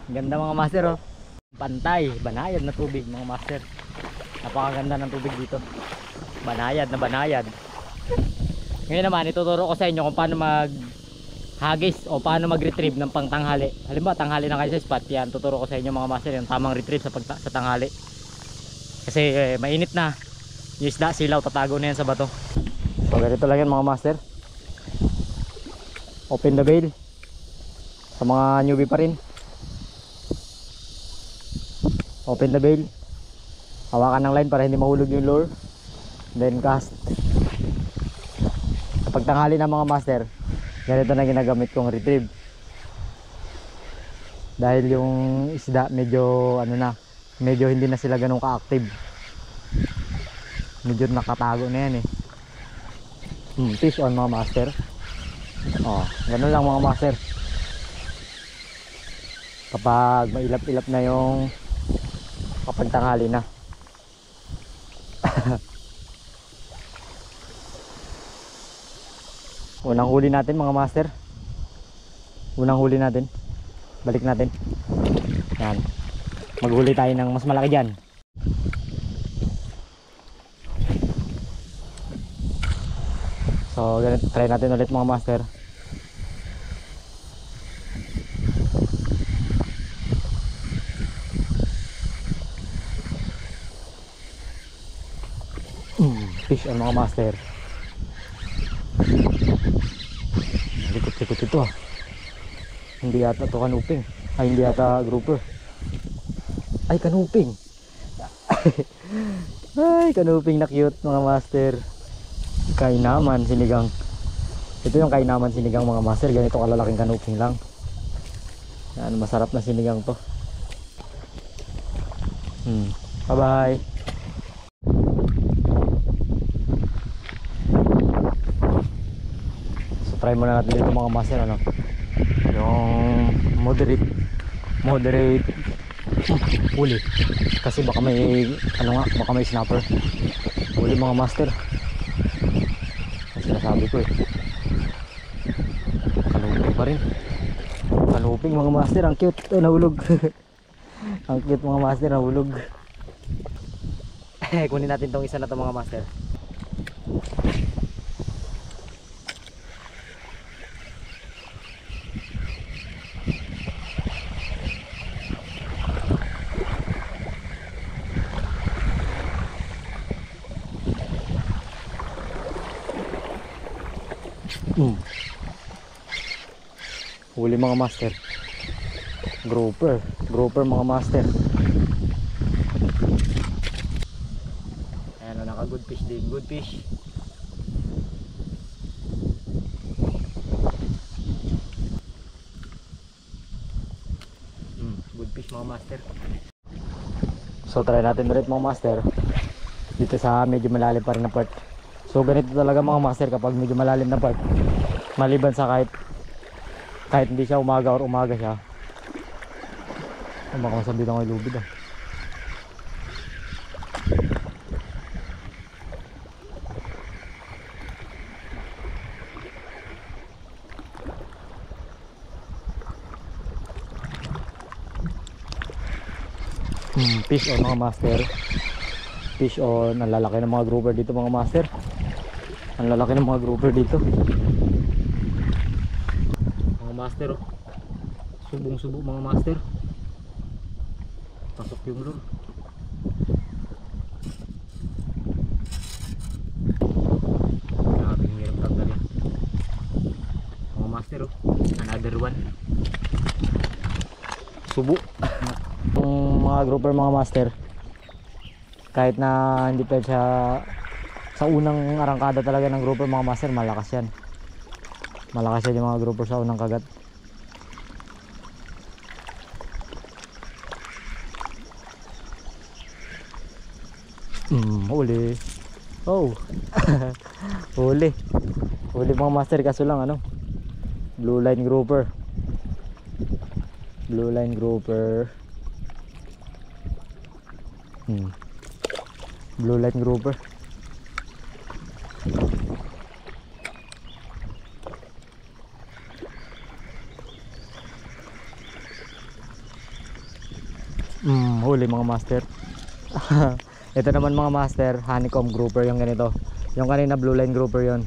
Ganda mga master oh. Pantay, banayad na tubig mga master. Napakaganda ng tubig dito. Banayad na banayad. Ngayon naman ituturo ko sa inyo kung paano mag hagis o paano mag-retrieve ng pangtanghali. Halimbawa tanghali na kayo sa spot, yan tuturo ko sa inyo mga master yung tamang retrieve sa tanghali. Kasi mainit na. Yung isda silaw tatago na yan sa bato. So ganito lang yan mga master. Open the bail. Sa mga newbie pa rin, open the bail. Hawakan ng line para hindi mahulog yung lure. Then cast. Kapag tanghali na mga master, ganito na ginagamit kong retrieve. Dahil yung isda medyo ano na, medyo hindi na sila ganun ka-active. Medyo nakatago na yan eh. Fish on mga master. Oh, ganun lang mga master. Kapag mailap-ilap na yung kapag tanghali na. Unang huli natin mga master. Unang huli natin. Balik natin. Yan. Maghuli tayo ng mas malaki dyan. So ganito, try natin ulit mga master. Fish on mga master. Likot-likot ito ah. Hindi yata ito kanuping. Ay hindi yata grouper. Ay kanuping. Ay kanuping na cute mga master. Kainaman sinigang. Ito yung kainaman sinigang mga master. Ganito kalalaking kanuping lang. Yan, masarap na sinigang to. Bye bye. So try muna natin dito mga master ano. Yung moderate huli. Kasi baka may ano nga, baka may snapper. Huli mga master. Sinasabi ko eh. Kanuping pa rin. Kanuping mga master. Ang cute. Oh, nahulog. Ang cute mga master. Nahulog. Kunin natin tong isa na to mga master. Huli mga master. Grouper mga master. Ayan o, naka good fish din. Good fish. Good fish mga master. So try natin ulit mga master. Dito sa medyo malalim pa rin na part. So ganito talaga mga master kapag medyo malalim na part. Maliban sa kahit hindi siya umaga or umaga siya. Baka masabi lang ay lubid ah. Fish on mga master. Fish on. Ang lalaki ng mga grouper dito mga master. Ang lalaki ng mga grouper dito mga master oh. Subong-subo mga master. Pasok yung lure. Grabe hirap tanggalin mga master oh. Another one. Subo. Yung mga grouper mga master, kahit na hindi pa siya sa unang arangkada talaga ng grouper mga master, malakas yan. Malakas yan yung mga grouper sa unang kagat. Huli. Oh. Huli mga master, kaso lang ano, blue line grouper. Blue line grouper. Blue line grouper. Huli mga master. Ito naman mga master, honeycomb grouper yung ganito. Yung kanina blue line grouper yon.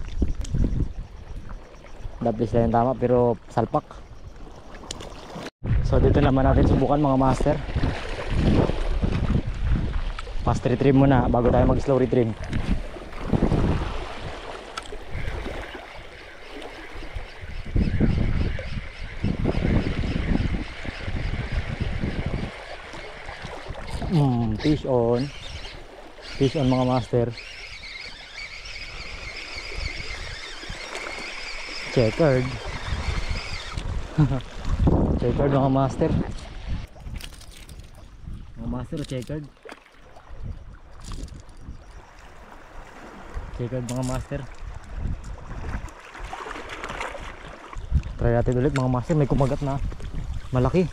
Dablis lang yung tama pero salpak. So dito naman natin subukan mga master. Fast retrieve muna bago tayo mag slow retrieve. Fish on. Fish on mga master. Checkered. Checkered mga master. Mga master checkered. Checkered mga master. Try natin ulit mga master. May kumagat na malaki.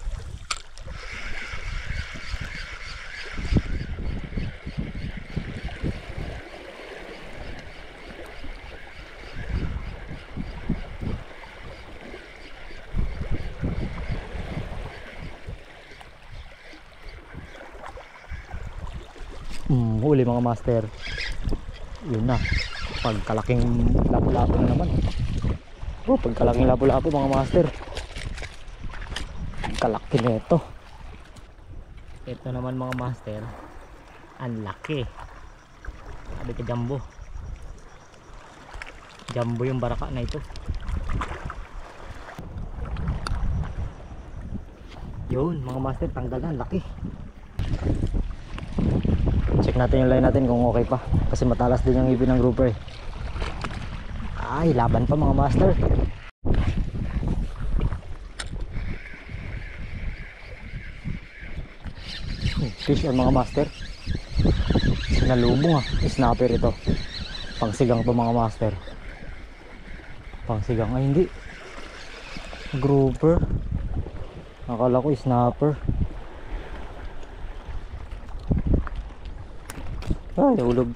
Huli mga master. Yun na. Pagkalaking lapu-lapu na naman. Pagkalaking lapu-lapu mga master. Kalaki nito. Ito naman mga master. Ang laki. Sabi ka jumbo. Jumbo yung baraka na ito. Yun mga master, tanggal na. Laki. Check natin yung line natin kung okay pa. Kasi matalas din yung ipin ng grouper eh. Ay, laban pa mga master. Fish on mga master. Sinalubong snapper ito. Pangsigang to mga master. Pangsigang, ay hindi. Grouper. Akala ko snapper. Ay, nahulog.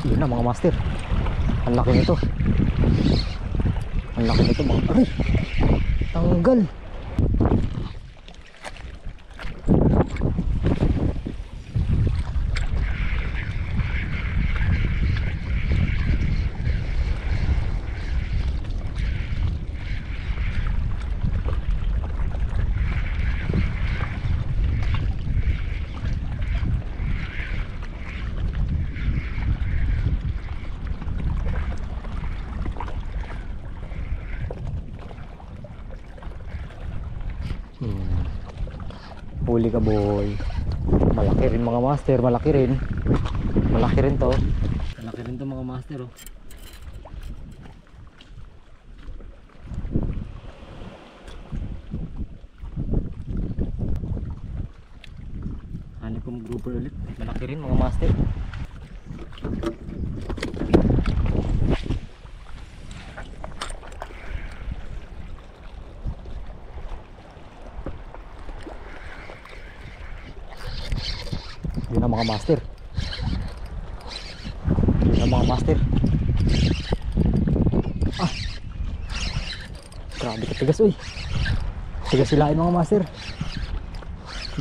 Yun na mga master. Ang laki nito. Ang laki nito mga. Ay, tanggal. Huli ka boy. Malaki rin mga master. Malaki rin. Malaki rin to. Malaki rin to mga master oh. Honeycomb grouper ulit. Malaki rin mga master. Yun ang mga master. Yun ang mga master. Ah, grabe katigas uy. Tigas sila mga master.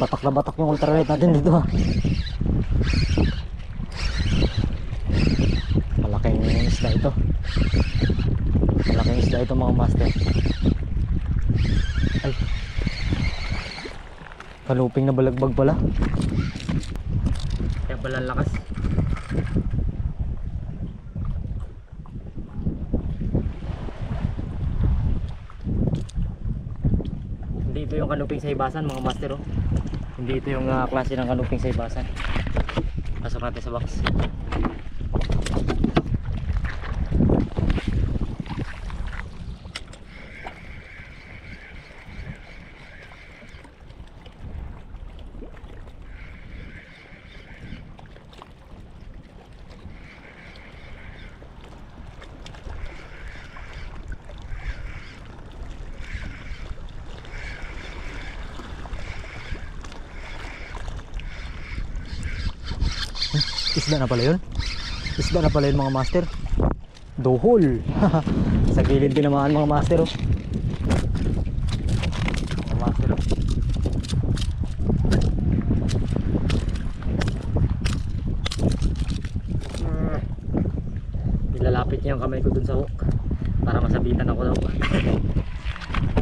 Batak na batak yung ultralight natin dito ha. Malaking isda ito. Malaking isda ito mga master. Ay, kaluping na balagbag pala. Kaya pala lakas. Hindi ito yung kanuping sa ibasan mga master oh. Hindi ito yung klase ng kanuping sa ibasan. Pasok natin sa box. Isda na pala yun. Isda na pala yun mga master. Duhol. Sa gilid din naman mga master oh. Mga master oh. Nilalapit niya yung kamay ko dun sa hook para masabitan ako daw.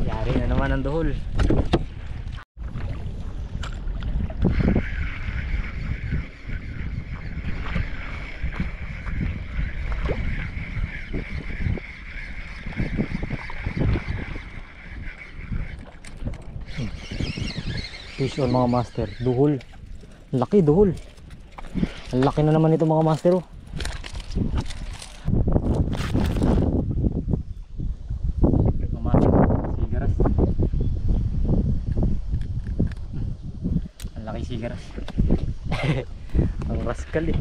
Yari na naman ang duhol. Fish on mga master. Duhol. Laki duhol. Ang laki na naman ito mga master oh. Mga master, sigaras. Ang laki sigaras. Ang rascal eh.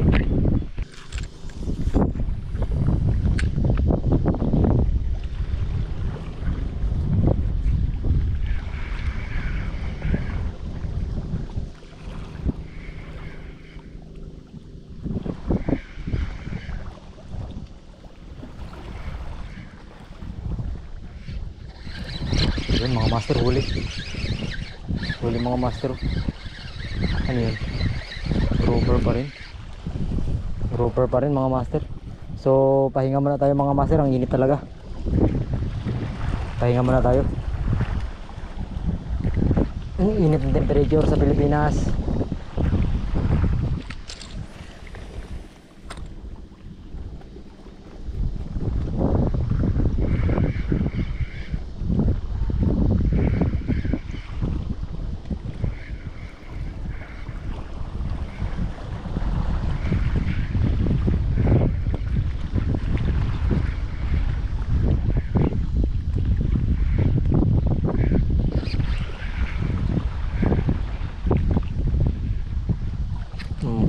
Yun mga master, huli mga master. Ano yun? Grouper pa rin mga master. So pahinga muna tayo mga master, ang init talaga. Pahinga muna tayo. Ang init ng temperature sa Pilipinas.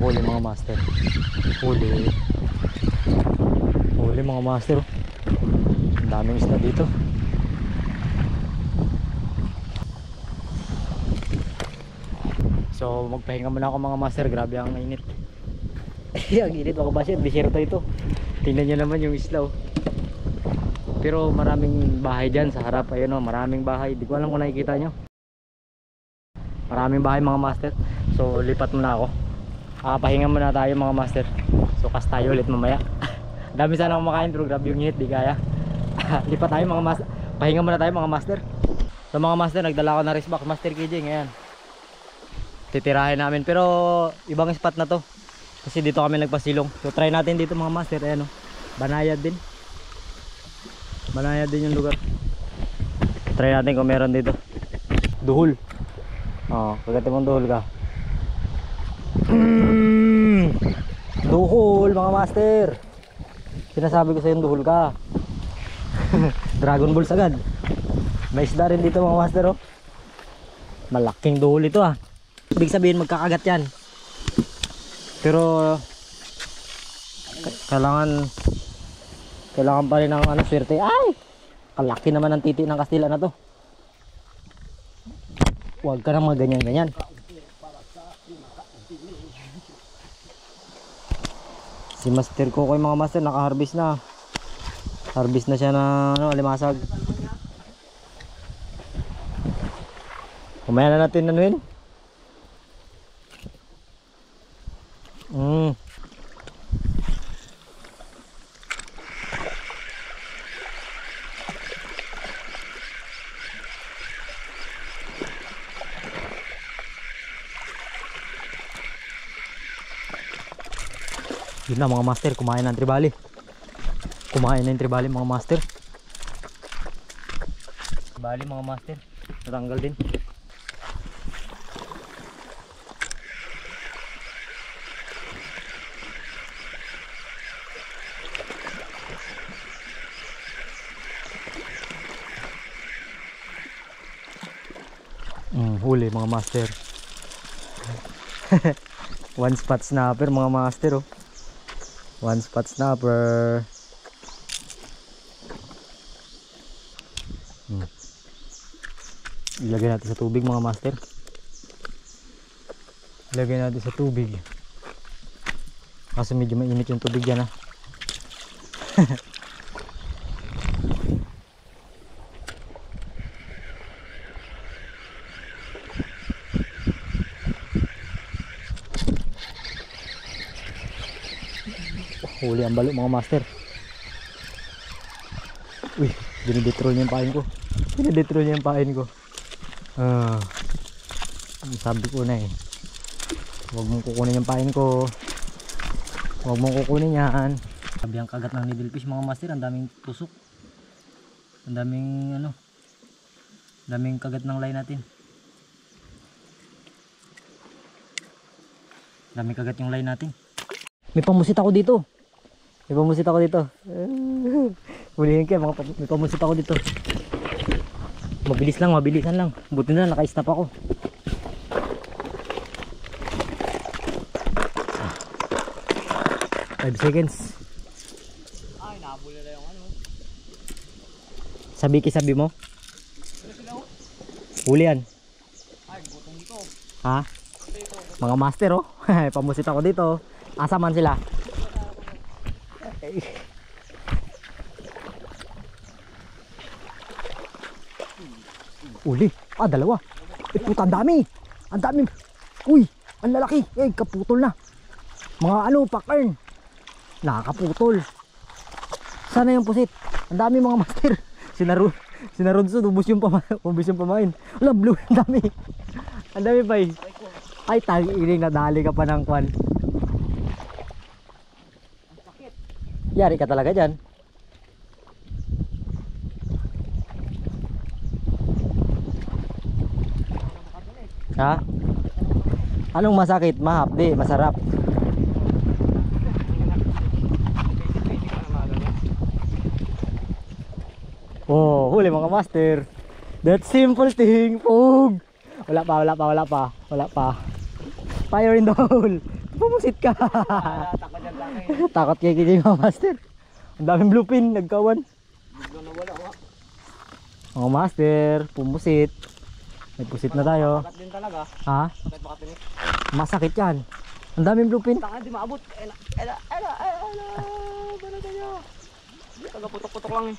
Huli mga master. Huli mga master. Ang daming isda dito. So magpahinga muna ako mga master. Grabe ang init. Ang init mga master. Desierto ito. Tingnan nyo naman yung isla oh. Pero maraming bahay dyan sa harap. Ayun oh, maraming bahay. Di ko alam kung nakikita nyo. Maraming bahay mga master. So lipat muna ako. Pahinga muna tayo mga master. So cast tayo ulit mamaya. Dami sana kumakain pero grabe yung init, di kaya. Lipat tayo mga master. Pahinga muna tayo mga master. So mga master, nagdala ko na wrist box Master KJ ngayon. Titirahin namin pero ibang spot na to. Kasi dito kami nagpasilong. So try natin dito mga master. Ayan oh. Banayad din. Banayad din yung lugar. Try natin kung meron dito. Duhol. Oh, pagdating mong duhol ka. Duhol mga master. Sinasabi ko sa yung duhol ka. Dragon Balls agad. May isda rin dito mga master oh. Malaking duhol ito ah. Ibig sabihin magkakagat yan. Pero kailangan pa rin ng ano, swerte. Ay! Kalaki naman ang titi ng Kastila na to. Huwag ka nang mga ganyan-ganyan. Si Master Kokoy mga master naka-harvest na. Harvest na siya na ano, alimasag. Kumaya na natin anuhin. Yun na mga master, kumain ng tribali. Kumain na yung tribali mga master. Tribali mga master, natanggal din. Huli mga master. One spot snapper mga master oh. One spot snapper. Ilagay natin sa tubig mga master. Ilagay natin sa tubig. Kasi medyo mainit yung tubig yan, ha. Huli ang balo mga master. Uy, dinidetrol niya yung pain ko. Dinidetrol niya yung pain ko. Sabi ko na eh, huwag mong kukunin yung pain ko. Huwag mong kukunin yan. Sabi ang kagat ng needlefish mga master. Ang daming tusok. Ang daming ano, daming kagat ng line natin. Daming kagat yung line natin. May pamusit ako dito. May pamusit ako dito. Hulihin kayo mga may pamusit ako dito. Mabilis lang, mabilisan lang. Buti na naka-stop ako. Ah. 5 seconds. Ay, nabula na yung ano. Sabi mo? Huli yan. Ay, butong dito. Ha? Mga master oh. Pamusit ako dito. Asa man sila? Uli. Ah, dalawa. Eh, puta, ang dami. Ang dami. Uy, ang lalaki. Eh, kaputol na. Mga ano, pakern. Nakakaputol. Sana yung pusit. Ang dami mga master. Sinarodso, ubos yung pamain. Wala, blue. Ang dami. Ang dami pa eh. Ay, tagi-iring nadali ka pa ng kwan. Yari ka talaga dyan. Ha? Anong masakit? Mahapdi, masarap. Oh, huli mga master. That simple thing. Pug. Wala pa. Fire in the hole. Pumusit ka. Takot yan lang eh. Takot kayo mga master. Ang daming blue pin, nagkawan. Bigla na wala nga. Mga master, pumusit. May pusit na tayo. Takat din talaga. Ha? Bakit baka tinik? Masakit yan. Ang daming blue pin. Taka di maabot. Ela. Bala tayo. Taga putok-putok lang eh.